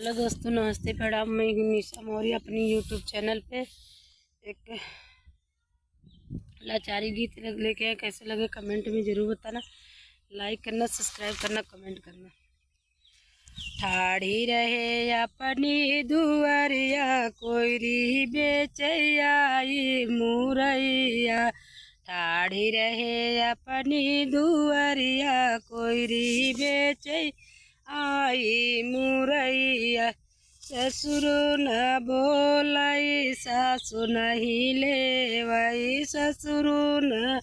Hello दोस्तों, नमस्ते प्रणाम। मैं हूं निशा मौर्य अपनी यूट्यूब चैनल पे एक लाचारी गीत लेके आए। कैसे लगे कमेंट में ज़रूर बताना। लाइक करना, सब्सक्राइब करना, कमेंट करना। ठाड़ी रहे अपनी दुआरिया, कोयरी बेचैया मुरैया। ठाड़ी रहे अपनी दुआरिया, कोयरी बेचैया आई मुरैया। ससुर न बोलाई सासु नहीं लेवई, ससुर न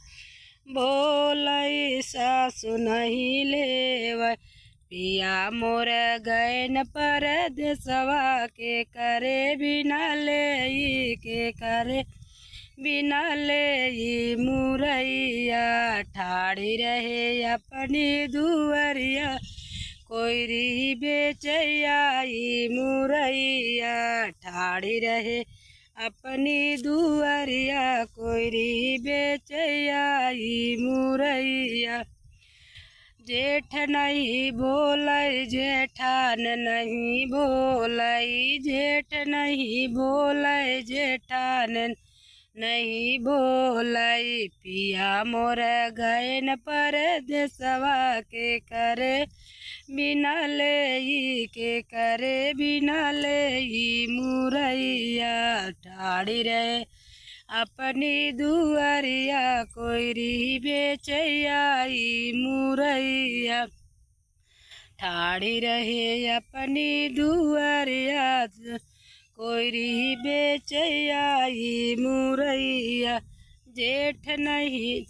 बोलाई सासु नहीं लेवई। पिया मोर गैन परदेसवा, के करे बिना ले के करे बिना ले मुरैया। ठाड़ी रहे अपनी दुआरिया, कोयरी बेचैया मुरैया। ठाड़ी रहे अपनी दुआरिया, कोयरी बेचैया मुरैया। जेठ नहीं बोलै जेठान नहीं बोलै, जेठ नहीं बोलै जेठान नहीं बोलै। पिया मोर गैन परदेसवा, के करे बिना ले के करे बिना ले मुरैया। ठाड़ी रहे अपनी दुआरिया, कोयरी बेचैया मुरैया। ठाड़ी रहे अपनी दुआरिया, कोयरी बेचैया मुरैया। जेठ नहीं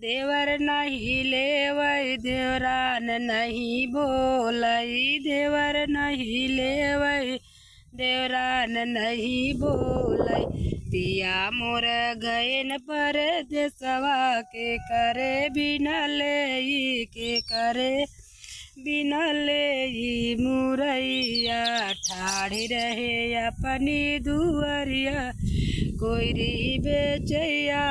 देवर नहीं लेवई, देवरान नहीं बोलई, देवर नहीं लेवई, देवरान नहीं बोलई। पिया मोर गैन परदेसवा, के करे बिना ले के करे बिना ले मुरैया। ठाड़ी रहे अपनी दुआरिया, कोयरी बेचैया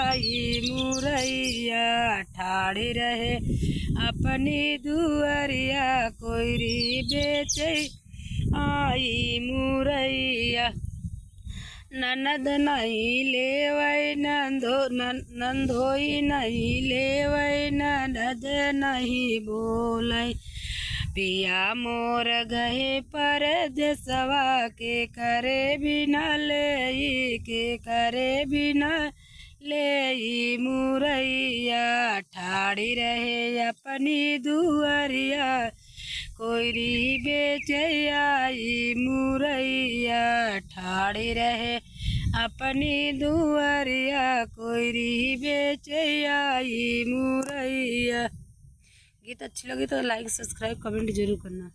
मुरैया। ठाड़ी रहे अपनी दुआरिया, कोयरी बेचैया मुरैया। ननद नहीं लेवई नंदोई नहीं लेवई, ननद नहीं बोलै। पिया मोर गहे परदेसवा, के करे बिना ले के करे बिना ले मुरैया। ठाड़ी रहे अपनी दुआरिया, कोयरी बेचैया मुरैया। ठाड़ी रहे अपनी दुआरिया, कोयरी बेचैया मुरैया। गीत अच्छी लगी तो लाइक, सब्सक्राइब, कमेंट जरूर करना।